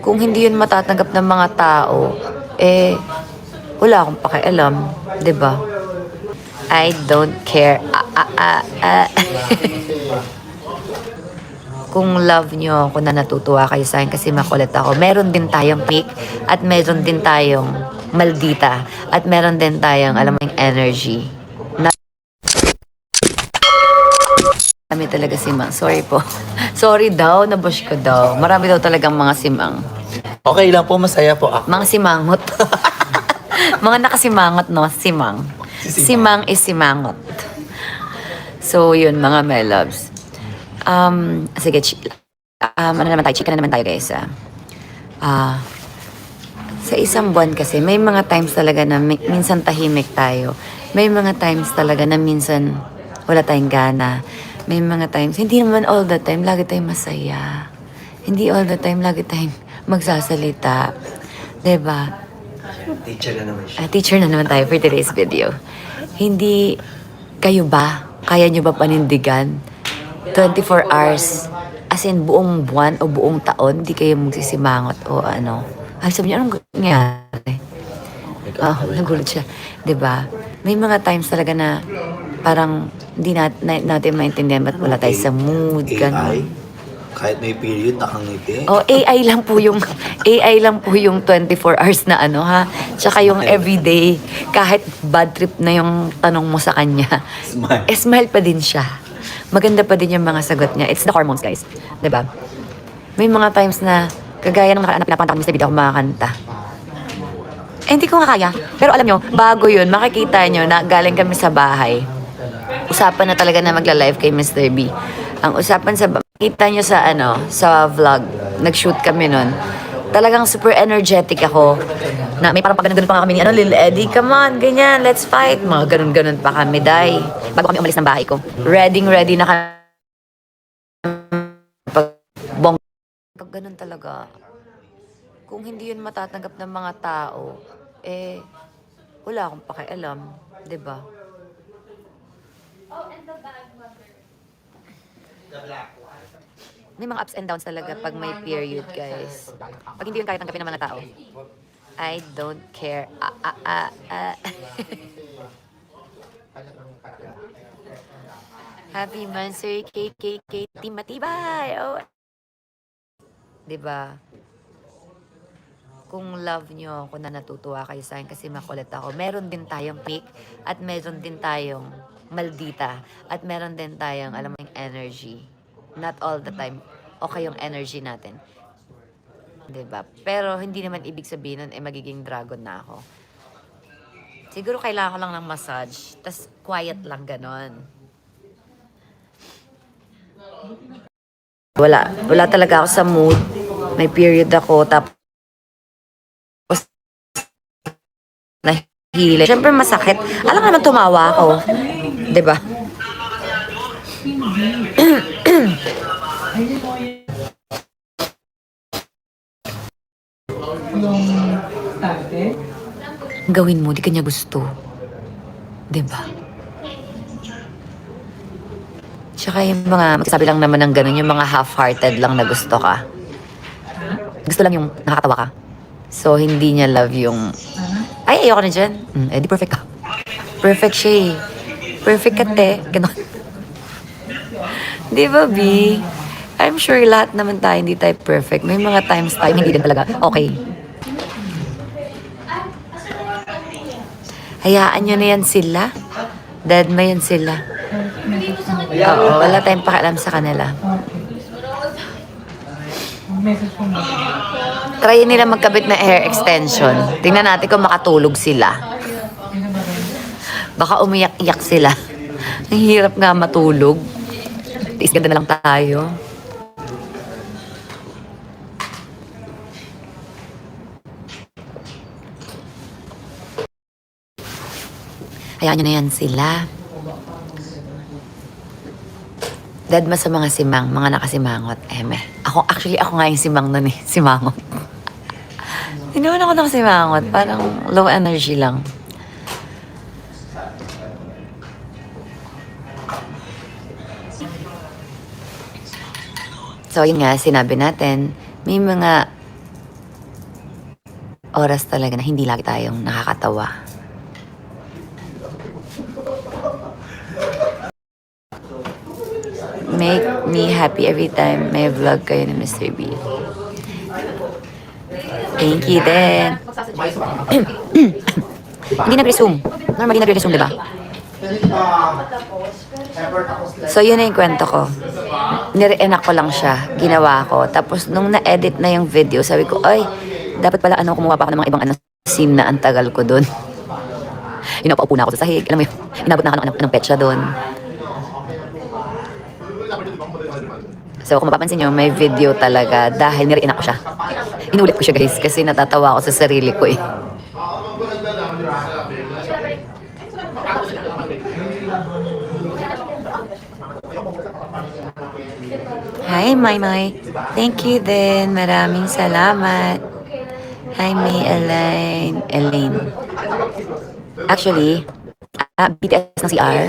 Kung hindi yun matatanggap ng mga tao, eh, wala akong pakialam, 'di ba? I don't care. Kung love nyo ako na natutuwa kayo sa akin kasi makulit ako, meron din tayong peak at meron din tayong maldita at meron din tayong, alam mo yung energy. Na kami talaga simang. Sorry po. Sorry daw, nabush ko daw. Marami daw talagang mga simang. Okay lang po, masaya po ako. Mga simangot. Mga nakasimangot, no? Simang. Simang is simangot. So, yun, mga my loves. Sige, ano naman tayo? Chika na naman tayo, guys. Sa isang buwan kasi, may mga times talaga na minsan tahimik tayo. May mga times talaga na minsan wala tayong gana. May mga times, hindi naman all the time, lagi tayong masaya. Hindi all the time, lagi tayong magsasalita. Diba? Teacher na naman siya. Teacher na naman tayo for today's video. Hindi, kayo ba? Kaya nyo ba panindigan? 24 hours, as in buong buwan o buong taon, di kayo magsisimangot o ano. Ay, sabi niya, anong nangyari? Nagulat siya. 'Di ba? May mga times talaga na parang hindi natin maintindihan ba't wala tayo sa mood, AI? gano'n. Kahit may period, nakangiti. Oh, AI lang po yung 24 hours na ano ha. Tsaka yung everyday, kahit bad trip na yung tanong mo sa kanya, Smile. smile pa din siya. Maganda pa din yung mga sagot niya. It's the hormones, guys. 'Di ba? May mga times na kagaya ng nakaraan na pinapanta ko sa video ako makakanta. Hindi ko nga kaya. Pero alam nyo, bago yun, makikita nyo na galing kami sa bahay. Usapan na talaga na magla-live kay Mr. B. Ang usapan sa kita nyo sa sa vlog, nag-shoot kami nun. Talagang super energetic ako. Na may parang pag-ganun pa kami ni Lil Eddie, come on, ganyan, let's fight. Mga ganun-ganun pa kami, day. Bago kami umalis ng bahay ko. Ready na kami. Pag ganun talaga, kung hindi yun matatanggap ng mga tao, eh, wala akong pakialam, 'di ba? May mga ups and downs talaga pag may period, guys. Pag hindi yun kaya tanggapin ng mga tao, I don't care. Happy Monster KKK Matibay! Oh. 'Di ba? Kung love nyo ako na natutuwa kayo sa akin kasi makulit ako, meron din tayong peak at meron din tayong maldita at meron din tayong, alam mo yung energy. Not all the time, okay yung energy natin. 'Di ba? Pero hindi naman ibig sabihin nun, magiging dragon na ako. Siguro kailangan ko lang ng massage, tas quiet lang ganon. Wala talaga ako sa mood. May period ako, tapos nahihila. Siyempre masakit. Alam naman tumawa ako. 'Di ba? Gawin mo, di kanya gusto. 'Di ba? Tsaka yung mga magsasabi lang naman ng ganun, yung mga half-hearted lang na gusto ka. Gusto lang yung nakakatawa ka. So, hindi niya love yung ay, ayoko na dyan. Di perfect ka. Perfect siya eh. Perfect ka, te. Ganon. Di ba, B? I'm sure lahat naman tayo hindi tayo perfect. May mga times tayo hindi din talaga okay. Hayaan nyo na yan sila. Dead ma yan sila. Oo, wala tayong pakialam sa kanila. Try nila magkabit na hair extension. Tingnan natin kung makatulog sila. Baka umiyak-iyak sila. Ang hirap nga matulog. Tiis ganda na lang tayo. Hayaan nyo na yan sila. Dadma sa mga simang, mga nakasimangot. Ako nga yung simang nun eh. Simangot. Hindi naman ako nakasimangot. Parang low energy lang. So, yun nga, sinabi natin, may mga oras talaga na hindi lagi tayong nakakatawa. Make me happy every time may vlog kayo ni Mr. B. Thank you din. Hindi nag-resume. Normally nag-resume, di ba? So, yun na yung kwento ko. Nire-enact ko lang siya. Ginawa ko. Tapos, nung na-edit na yung video, sabi ko, ay, dapat pala kumuha pa ako ng mga ibang scene na ang tagal ko dun. Inapaupo na ako sa sahig. Alam mo yun, inabot na ako ng petsa dun. So, kung mapapansin nyo, may video talaga dahil nire-enact ko siya. Inulit ko siya, guys, kasi natatawa ako sa sarili ko eh. Hi, Maymay. Thank you din. Maraming salamat. Hi, May Elaine. Actually, BTS ng CR.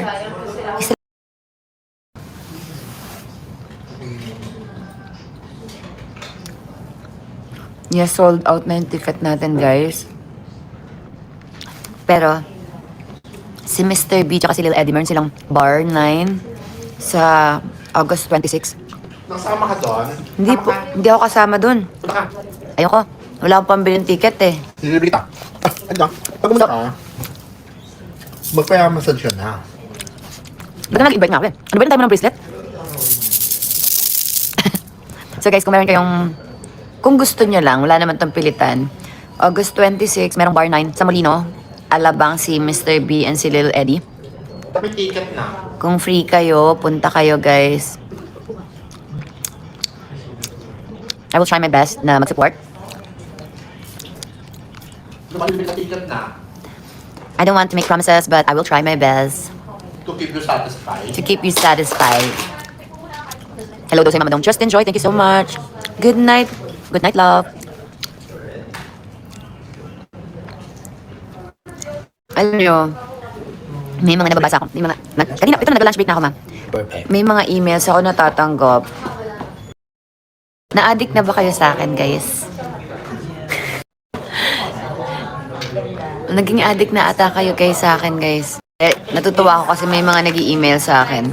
Yes, sold out na yung ticket natin, guys. Pero, si Mr. B tsaka si Lil Eddie, meron silang bar 9 sa August 26. Nasama ka doon? Hindi ako kasama dun. Punta ka. Ayoko. Wala akong pambilin ticket eh. Delivery kita. Ano? Pag umunta ka, magpayamassage ka na. Ba't na nag-invite nga ako eh? Ano ba yung tayo mo ng bracelet? So guys, kung meron kayong... Kung gusto nyo lang, wala naman tong pilitan. August 26, merong bar 9 sa Molino. Alabang si Mr. B and si Lil Eddie. Tapi ticket na. Kung free kayo, punta kayo guys. I will try my best na mag-support. Lumalibig na ticket na. I don't want to make promises, but I will try my best To keep you satisfied. to keep you satisfied. Hello daw sa Mama Dong. Just enjoy. Thank you so much. Good night. Good night, love. Alam nyo, may mga nababasa ako. May mga, kanina, ito na nag-lunch break na ako, ma. Perfect. May mga emails ako natatanggap. Na-addict na ba kayo sa akin, guys? Naging addict na ata kayo guys sa akin, guys. Natutuwa ako kasi may mga nag-i-email sa akin.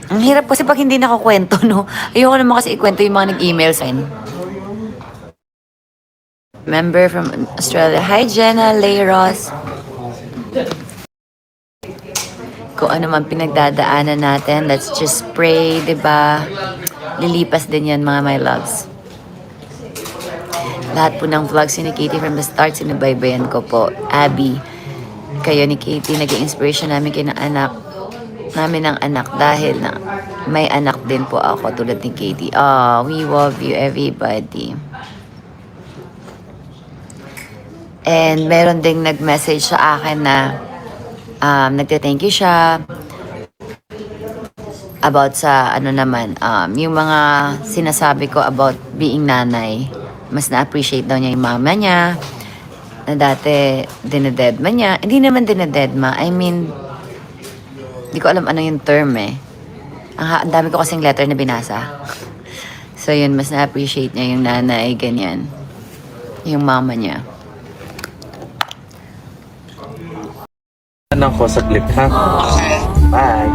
Ang hirap kasi pag hindi nakakwento, no? Ayoko naman kasi ikwento yung mga nag-email sa akin. Member from Australia. Hi, Jenna Leiros. Kung ano man pinagdadaanan natin, let's just pray, diba? Lilipas din yan, mga my loves. Lahat po ng vlogs ni Katie from the start, sinubaybayan ko po. Abby, kayo ni Katie, naging inspiration namin kayo ng anak. Namin ng anak dahil na may anak din po ako tulad ni Katie. Oh, we love you everybody. And meron ding nag-message sa akin na nagte-thank you siya about sa ano naman, yung mga sinasabi ko about being nanay. Mas na-appreciate daw niya yung mama niya na dati dinededma niya. Hindi naman dinededma. I mean, hindi ko alam ano yung term eh. Ang dami ko kasing letter na binasa. So yun, mas na-appreciate niya yung nanay, ganyan. Yung mama niya. Anong ko sa clip, ha? Bye!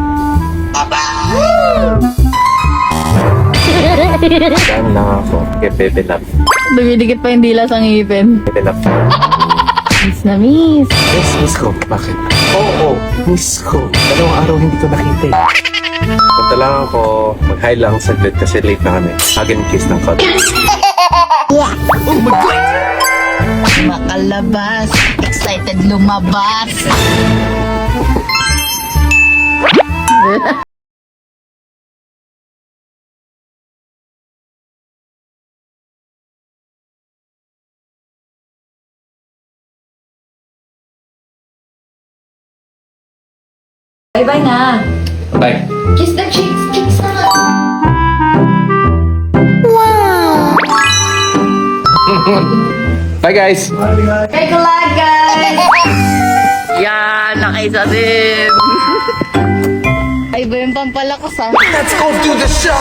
Saan lang ako kay Bebe Love. Dumidikit pa yung dila sa ngipin. Bebe Love. Miss na miss. Yes, miss ko. Bakit? Oo, miss ko. Dalawang araw hindi ko nakita eh. Punta lang ako, mag-hi lang saglit kasi late na kami. Hug and kiss ng kot. Makalabas, excited lumabas. Bye-bye na. Bye. Kiss the cheeks, cheeks na. Bye guys! Take a lot, guys. Yan, nakaisa din. Ay ba yung pampalakas ah? Let's go to the show!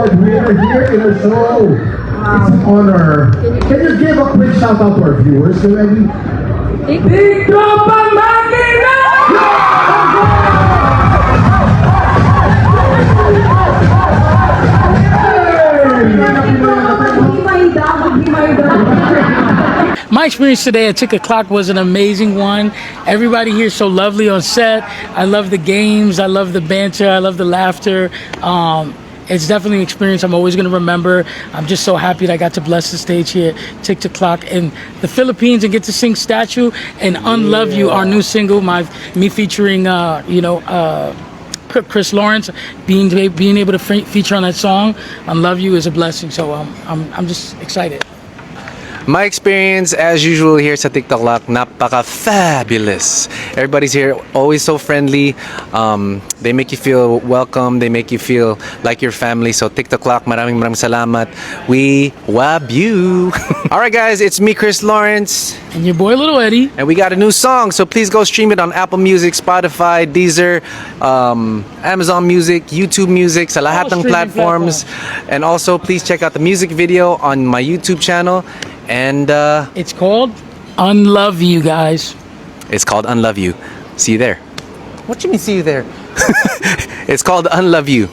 award winner here in our show. It's an honor. Can you give a quick shout out to our viewers? So every Big Tropa Makina! My experience today at Tick O'Clock was an amazing one. Everybody here is so lovely on set. I love the games. I love the banter. I love the laughter. It's definitely an experience I'm always going to remember. I'm just so happy that I got to bless the stage here, Tick O'Clock in the Philippines, and get to sing Statue and Unlove You, our new single, me featuring, Chris Lawrence, being able to feature on that song. Unlove You is a blessing. So I'm just excited. My experience, as usual, here sa TikTok Lock, napaka-fabulous. Everybody's here, always so friendly. They make you feel welcome. They make you feel like your family. So TikTok Lock, maraming salamat. We wab you. Alright guys, it's me, Chris Lawrence. And your boy, Little Eddie. And we got a new song, so please go stream it on Apple Music, Spotify, Deezer, Amazon Music, YouTube Music, sa lahat ng streaming platforms. And also, please check out the music video on my YouTube channel. And It's called Unlove You, guys. it's called Unlove You. See you there. What do you mean, see you there? It's called Unlove You.